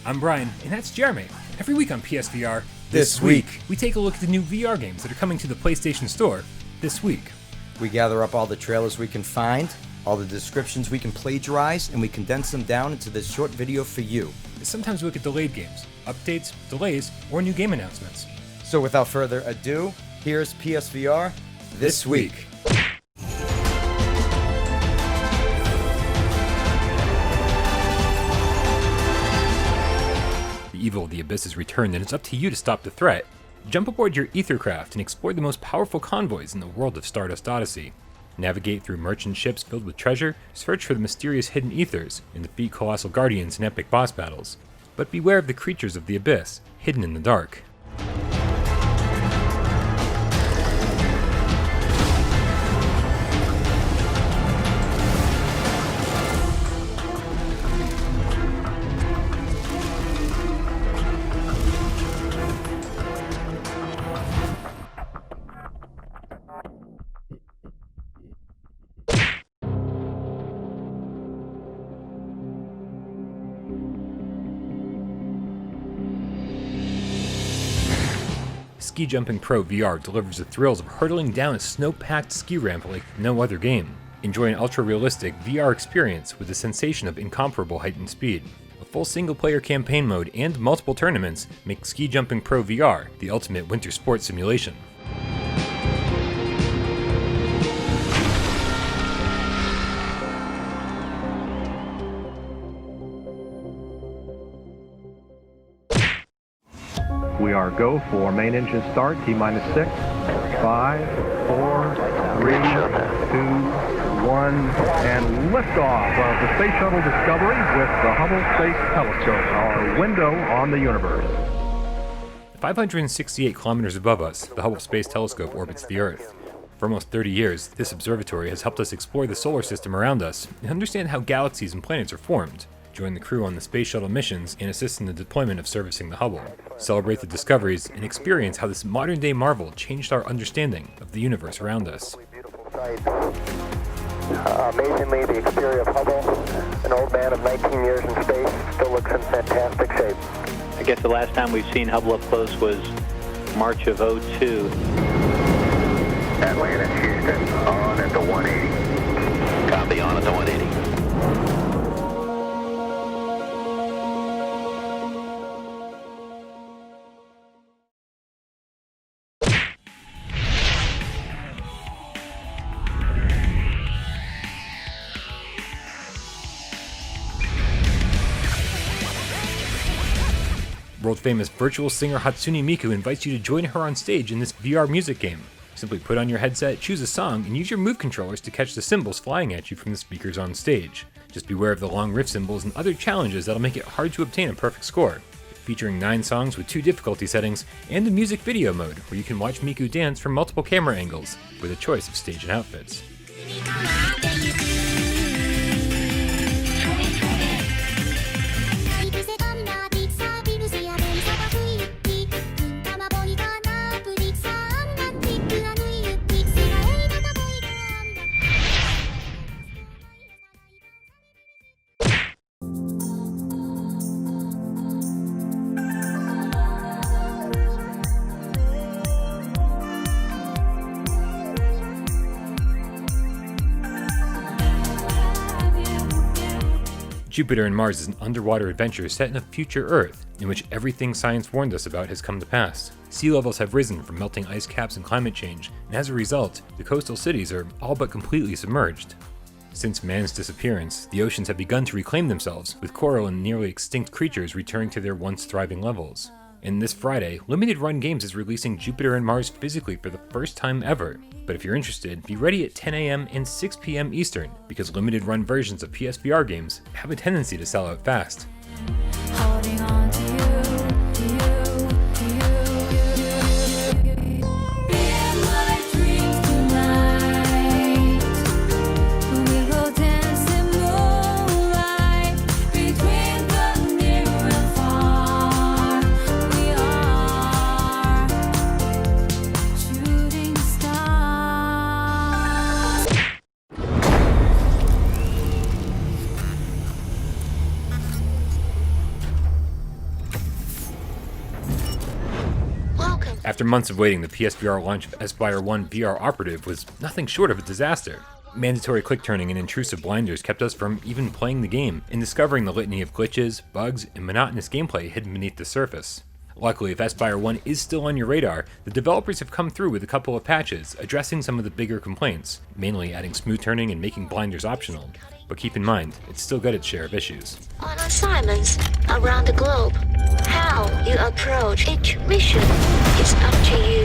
I'm Brian, and that's Jeremy. Every week on PSVR, This week, we take a look at the new VR games that are coming to the PlayStation Store this week. we gather up all the trailers we can find, all the descriptions we can plagiarize, and we condense them down into this short video for you. Sometimes we look at delayed games, updates, delays, or new game announcements. So without further ado, here's PSVR This Week. The evil of the Abyss has returned, and it's up to you to stop the threat. Jump aboard your Ethercraft and explore the most powerful convoys in the world of Stardust Odyssey. Navigate through merchant ships filled with treasure, search for the mysterious hidden ethers, and defeat colossal guardians in epic boss battles. But beware of the creatures of the Abyss, hidden in the dark. Ski Jumping Pro VR delivers the thrills of hurtling down a snow-packed ski ramp like no other game. Enjoy an ultra-realistic VR experience with the sensation of incomparable height and speed. A full single-player campaign mode and multiple tournaments make Ski Jumping Pro VR the ultimate winter sports simulation. We are go for main engine start, T-minus 6, 5, 4, 3, 2, 1, and liftoff of the Space Shuttle Discovery with the Hubble Space Telescope, our window on the universe. 568 kilometers above us, the Hubble Space Telescope orbits the Earth. For almost 30 years, this observatory has helped us explore the solar system around us and understand how galaxies and planets are formed. Join the crew on the space shuttle missions and assist in the deployment of servicing the Hubble. Celebrate the discoveries and experience how this modern-day marvel changed our understanding of the universe around us. Amazingly, the exterior of Hubble, an old man of 19 years in space, still looks in fantastic shape. I guess the last time we've seen Hubble up close was March of '02. Atlanta, Houston, on at the 180. Copy, on at the 180. World-famous virtual singer Hatsune Miku invites you to join her on stage in this VR music game. Simply put on your headset, choose a song, and use your move controllers to catch the cymbals flying at you from the speakers on stage. Just beware of the long riff cymbals and other challenges that'll make it hard to obtain a perfect score. Featuring 9 songs with 2 difficulty settings, and a music video mode where you can watch Miku dance from multiple camera angles, with a choice of stage and outfits. Jupiter and Mars is an underwater adventure set in a future Earth, in which everything science warned us about has come to pass. Sea levels have risen from melting ice caps and climate change, and as a result, the coastal cities are all but completely submerged. Since man's disappearance, the oceans have begun to reclaim themselves, with coral and nearly extinct creatures returning to their once thriving levels. And this Friday, Limited Run Games is releasing Jupiter and Mars physically for the first time ever. But if you're interested, be ready at 10 a.m. and 6 p.m. Eastern, because limited run versions of PSVR games have a tendency to sell out fast. Holding on to After months of waiting, the PSVR launch of Aspire 1 VR Operative was nothing short of a disaster. Mandatory click turning and intrusive blinders kept us from even playing the game and discovering the litany of glitches, bugs, and monotonous gameplay hidden beneath the surface. Luckily, if Aspire 1 is still on your radar, the developers have come through with a couple of patches addressing some of the bigger complaints, mainly adding smooth turning and making blinders optional. But keep in mind, it's still got its share of issues. On assignments around the globe, how you approach each mission is up to you.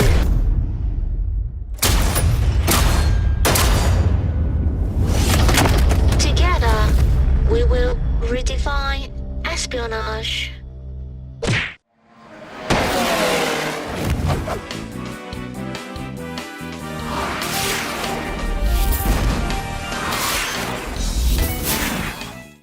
Together, we will redefine espionage.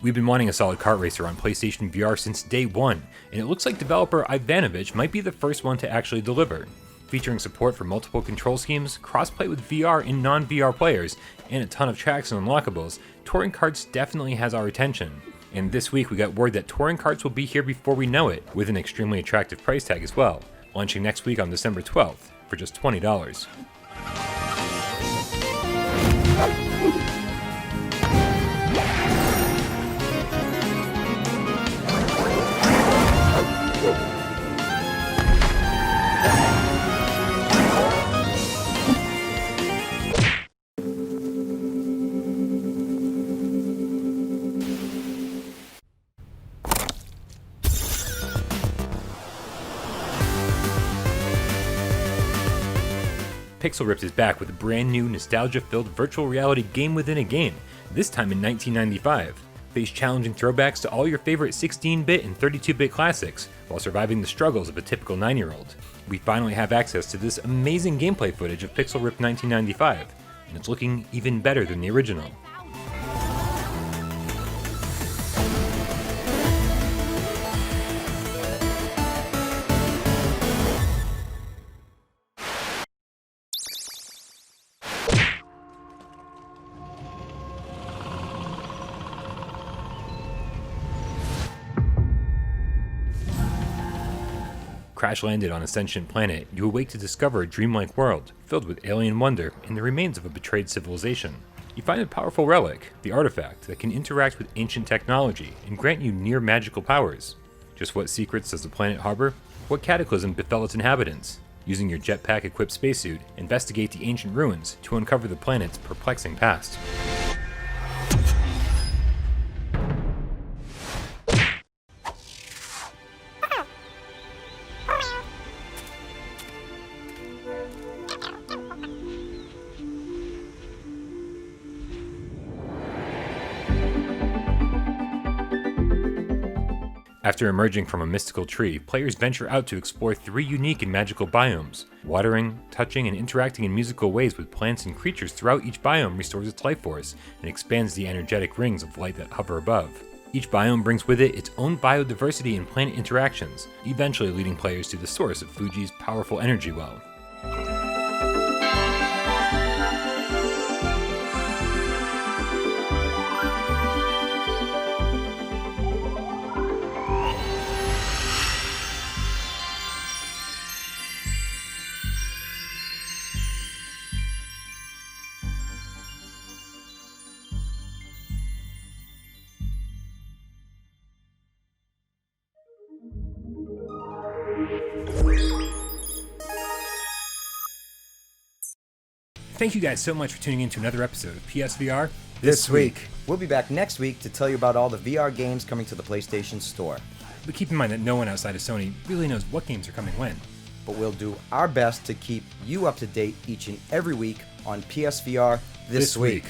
We've been wanting a solid kart racer on PlayStation VR since day one, and it looks like developer Ivanovich might be the first one to actually deliver. Featuring support for multiple control schemes, crossplay with VR and non-VR players, and a ton of tracks and unlockables, Touring Karts definitely has our attention. And this week we got word that Touring Karts will be here before we know it, with an extremely attractive price tag as well, launching next week on December 12th for just $20. Pixel Ripped is back with a brand new nostalgia-filled virtual reality game within a game, this time in 1995. Face challenging throwbacks to all your favorite 16-bit and 32-bit classics, while surviving the struggles of a typical 9-year-old. We finally have access to this amazing gameplay footage of Pixel Ripped 1995, and it's looking even better than the original. Crash landed on a sentient planet, you awake to discover a dreamlike world, filled with alien wonder and the remains of a betrayed civilization. You find a powerful relic, the artifact, that can interact with ancient technology and grant you near magical powers. Just what secrets does the planet harbor? What cataclysm befell its inhabitants? Using your jetpack-equipped spacesuit, investigate the ancient ruins to uncover the planet's perplexing past. After emerging from a mystical tree, players venture out to explore 3 unique and magical biomes. Watering, touching, and interacting in musical ways with plants and creatures throughout each biome restores its life force and expands the energetic rings of light that hover above. Each biome brings with it its own biodiversity and planet interactions, eventually leading players to the source of Fugees' powerful energy well. Thank you guys so much for tuning in to another episode of PSVR This week. We'll be back next week to tell you about all the VR games coming to the PlayStation Store. But keep in mind that no one outside of Sony really knows what games are coming when. But we'll do our best to keep you up to date each and every week on PSVR This Week.